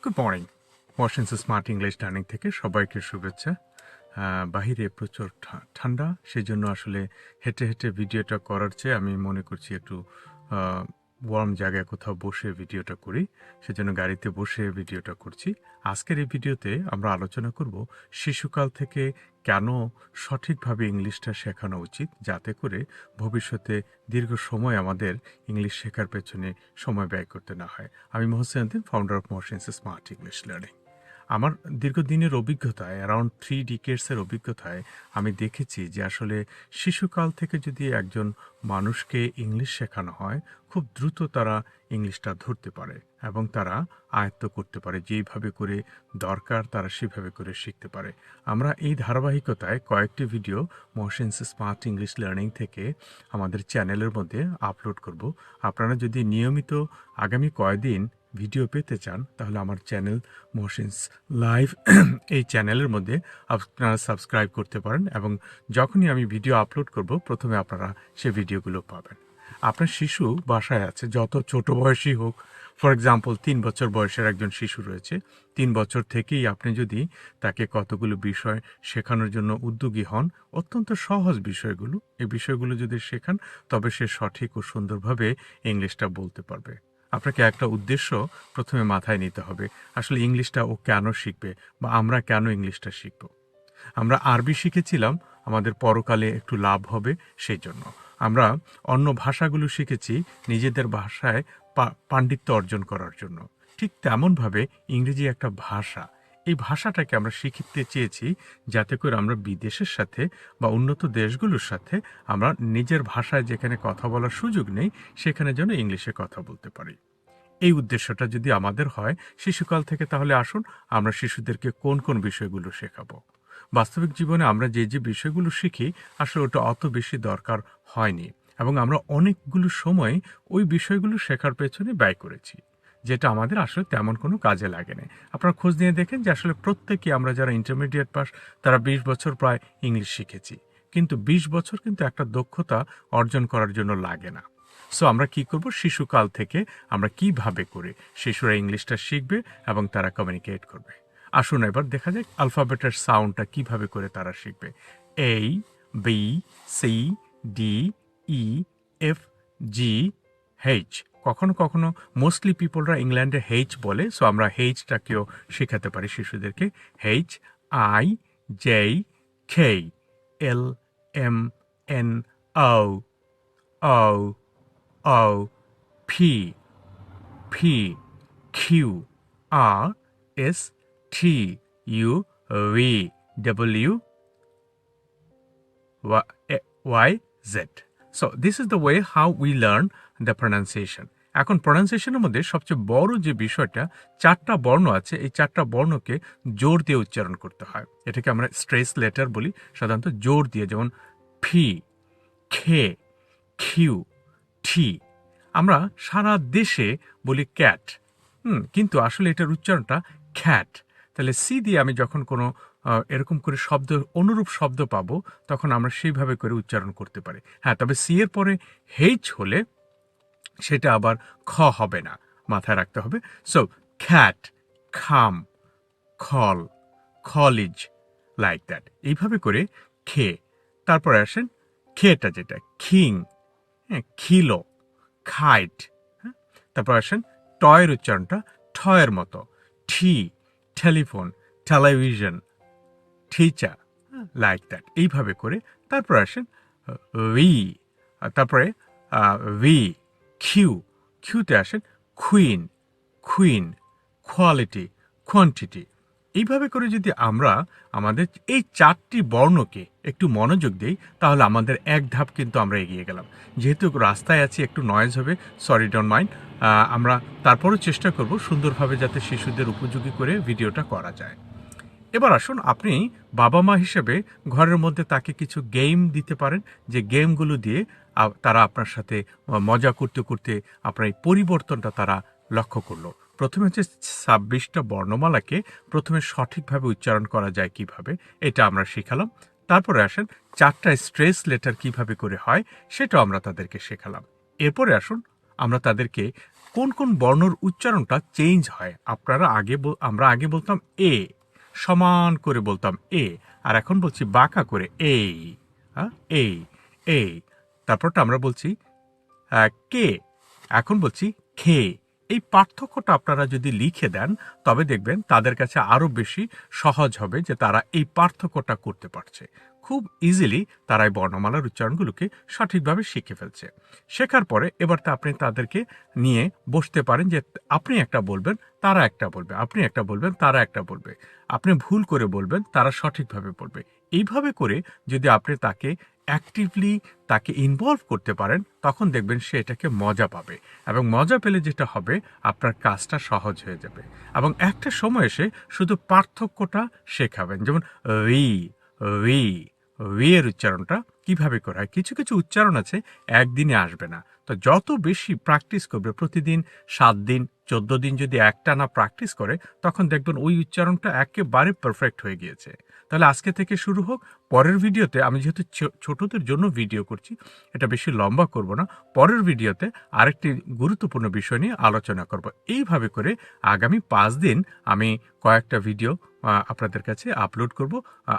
Good morning. Mohsin smart English learning থেকে সবাইকে শুভেচ্ছা। বাহিরে প্রচুর ঠান্ডা, সেই জন্য আসলে হেঁটে হেঁটে ভিডিওটা করার চেয়ে আমি মনে করছি একটু ওয়ার্ম জায়গায় কোথাও বসে ভিডিওটা করি, সেজন্য গাড়িতে বসে ভিডিওটা করছি। আজকের এই ভিডিওতে আমরা আলোচনা করব শিশুকাল থেকে কেন সঠিকভাবে ইংলিশটা শেখানো উচিত, যাতে করে ভবিষ্যতে দীর্ঘ সময় আমাদের ইংলিশ শেখার পেছনে সময় ব্যয় করতে না হয়। আমি Mohsin, founder of Mohsin smart English learning. আমার দীর্ঘদিনের অভিজ্ঞতায়, অ্যারাউন্ড 3 ডিকেডসের অভিজ্ঞতায় আমি দেখেছি যে আসলে শিশুকাল থেকে যদি একজন মানুষকে ইংলিশ শেখানো হয়, খুব দ্রুত তারা ইংলিশটা ধরতে পারে এবং তারা আয়ত্ত করতে পারে। যেইভাবে করে দরকার তারা সেভাবে করে শিখতে পারে। আমরা এই ধারাবাহিকতায় কয়েকটি video Mohsin smart English learning থেকে আমাদের চ্যানেলের মধ্যে আপলোড করব। আপনারা যদি নিয়মিত আগামী কয়েকদিন ভিডিও পেতে চান, তাহলে আমার চ্যানেল মোহসিনস লাইভ এই চ্যানেলের মধ্যে আপনারা সাবস্ক্রাইব করতে পারেন এবং যখনই আমি ভিডিও আপলোড করব প্রথমে আপনারা সে ভিডিওগুলো পাবেন। আপনার শিশু বাসায় আছে, যত ছোট বয়সী হোক, ফর এক্সাম্পল 3 বছর বয়সের একজন শিশু রয়েছে, 3 বছর থেকেই আপনি যদি তাকে কতগুলো বিষয় শেখানোর জন্য উদ্যোগী হন, অত্যন্ত সহজ বিষয়গুলো, এই বিষয়গুলো যদি শেখান, তবে সে সঠিক ও সুন্দরভাবে ইংলিশটা বলতে পারবে। আপনাকে একটা উদ্দেশ্য প্রথমে মাথায় নিতে হবে, আসলে ইংলিশটা ও কেন শিখবে বা আমরা কেন ইংলিশটা শিখব। আমরা আরবি শিখেছিলাম আমাদের পরকালে একটু লাভ হবে সেই জন্য। আমরা অন্য ভাষাগুলো শিখেছি নিজেদের ভাষায় পাণ্ডিত্য অর্জন করার জন্য। ঠিক তেমনভাবে ইংরেজি একটা ভাষা, এই ভাষাটাকে আমরা শিখতে চেয়েছি যাতে করে আমরা বিদেশের সাথে বা উন্নত দেশগুলোর সাথে আমরা নিজের ভাষায় যেখানে কথা বলার সুযোগ নেই, সেখানে যেন ইংলিশে কথা বলতে পারি। এই উদ্দেশ্যটা যদি আমাদের হয় শিশুকাল থেকে, তাহলে আসুন আমরা শিশুদেরকে কোন কোন বিষয়গুলো শেখাবো। বাস্তবিক জীবনে আমরা যে যে বিষয়গুলো শিখি, আসলে ওটা অত বেশি দরকার হয়নি এবং আমরা অনেকগুলো সময় ওই বিষয়গুলো শেখার পেছনে ব্যয় করেছি, যেটা আমাদের আসলে তেমন কোনো কাজে লাগে না। আপনারা খোঁজ নিয়ে দেখেন যে আসলে প্রত্যেকে আমরা যারা ইন্টারমিডিয়েট পাস, তারা 20 বছর প্রায় ইংলিশ শিখেছি, কিন্তু 20 বছর কিন্তু একটা দক্ষতা অর্জন করার জন্য লাগে না। সো আমরা কি করব, শিশুকাল থেকে আমরা কিভাবে করে শিশুরা ইংলিশটা শিখবে এবং তারা কমিউনিকেট করবে। আসুন এবার দেখা যাক আলফাবেটের সাউন্ডটা কিভাবে করে তারা শিখবে। এ, বি, সি, ডি, ই, এফ, জি, এইচ। কখনো কখনো মোস্টলি পিপলরা ইংল্যান্ডে এইচ বলে, সো আমরা এইচটাকেও শেখাতে পারি শিশুদেরকে। H, I, J, K, L, M, N, O, O, O, P, P, Q, R, S, T, U, V, W, Y, Z. So this is the way how we learn the pronunciation. এখন প্রনাউন্সিয়েশনের মধ্যে সবচেয়ে বড় যে বিষয়টা, 4টা বর্ণ আছে, এই 4টা বর্ণকে জোর দিয়ে উচ্চারণ করতে হয়। এটাকে আমরা স্ট্রেস লেটার বলি, সাধারণত জোর দিয়ে, যেমন ফি, খে, কিউ, টি। আমরা সারা দেশে বলি ক্যাট, কিন্তু আসলে এটার উচ্চারণটা খ্যাট। তাহলে সি দিয়ে আমি যখন কোনো এরকম করে শব্দ, অনুরূপ শব্দ পাবো, তখন আমরা সেইভাবে করে উচ্চারণ করতে পারি। হ্যাঁ, তবে সি এর পরে হেইচ হলে সেটা আবার খ হবে না, মাথায় রাখতে হবে। সো খ্যাট, খাম, খল, কলেজ, লাইক দ্যাট, এইভাবে করে খে। তারপরে আসেন খেটা, যেটা খিং, হ্যাঁ, খিলো, খাইট। হ্যাঁ, তারপর আসেন টয়ের উচ্চারণটা ঠয়ের মতো, T, telephone, television, teacher, like that, এইভাবে করে। তারপর আসেন ভি, তারপরে ভি, কিউ, কিউতে আসেন কুইন, কুইন, কোয়ালিটি, কোয়ান্টিটি। এইভাবে করে যদি আমরা আমাদের এই 4টি বর্ণকে একটু মনোযোগ দিই, তাহলে আমাদের এক ধাপ কিন্তু আমরা এগিয়ে গেলাম। যেহেতু রাস্তায় আছি, একটু নয়েজ হবে, সরি, ডোন্ট মাইন্ড। আমরা তারপরও চেষ্টা করব সুন্দরভাবে যাতে শিশুদের উপযোগী করে ভিডিওটা করা যায়। এবার আসুন, আপনি বাবা মা হিসেবে ঘরের মধ্যে তাকে কিছু গেম দিতে পারেন, যে গেমগুলো দিয়ে তারা আপনার সাথে মজা করতে করতে আপনার এই পরিবর্তনটা তারা লক্ষ্য করলো। প্রথমে হচ্ছে 26টা বর্ণমালাকে প্রথমে সঠিকভাবে উচ্চারণ করা যায় কিভাবে, এটা আমরা শিখালাম। তারপরে আসেন 4টা স্ট্রেস লেটার কিভাবে করে হয়, সেটাও আমরা তাদেরকে শেখালাম। এরপরে আসুন আমরা তাদেরকে কোন কোন বর্ণর উচ্চারণটা চেঞ্জ হয়। আমরা আগে বলতাম এ, সমান করে বলতাম এ, আর এখন বলছি বাঁকা করে এই। এই এই, তারপরটা আমরা বলছি কে, এখন বলছি খে। এই পার্থক্যটা আপনারা যদি লিখে দেন তবে দেখবেন তাদের কাছে আরও বেশি সহজ হবে যে তারা এই পার্থক্যটা করতে পারছে। খুব ইজিলি তারা এই বর্ণমালার উচ্চারণগুলোকে সঠিকভাবে শিখে ফেলছে। শেখার পরে এবার তো আপনি তাদেরকে নিয়ে বসতে পারেন যে আপনি একটা বলবেন, তারা একটা বলবে, আপনি একটা বলবেন, তারা একটা বলবে, আপনি ভুল করে বলবেন, তারা সঠিকভাবে বলবে। এইভাবে করে যদি আপনি তাকে অ্যাক্টিভলি তাকে ইনভলভ করতে পারেন তখন দেখবেন সে এটাকে মজা পাবে, এবং মজা পেলে যেটা হবে আপনার কাজটা সহজ হয়ে যাবে। এবং একটা সময় এসে শুধু পার্থক্যটা শেখাবেন, যেমন রি, রি, রি এর উচ্চারণটা কিভাবে করা হয়। কিছু কিছু উচ্চারণ আছে একদিনে আসবে না, তো যত বেশি প্র্যাকটিস করবে, প্রতিদিন 7 দিন 14 দিন যদি একটানা প্র্যাকটিস করে তখন দেখবেন ওই উচ্চারণটা একেবারে পারফেক্ট হয়ে গিয়েছে। তাহলে আজকে থেকে শুরু হোক। পরের ভিডিওতে আমি যেহেতু ছোটদের জন্য ভিডিও করছি, এটা বেশি লম্বা করব না, পরের ভিডিওতে আরেকটি গুরুত্বপূর্ণ বিষয় নিয়ে আলোচনা করব। এইভাবে করে আগামী 5 দিন আমি কয়েকটা ভিডিও আপনাদের কাছে আপলোড করব।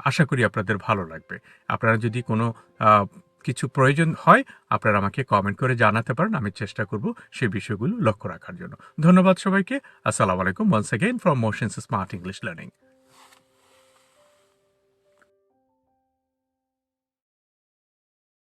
আশা করি আপনাদের ভালো লাগবে। আপনারা যদি কোনো কিছু প্রয়োজন হয় আপনারা আমাকে কমেন্ট করে জানাতে পারেন, আমি চেষ্টা করব সেই বিষয়গুলো লক্ষ্য রাখার জন্য। ধন্যবাদ সবাইকে। আসসালামু আলাইকুম, once again from Motions Smart English learning.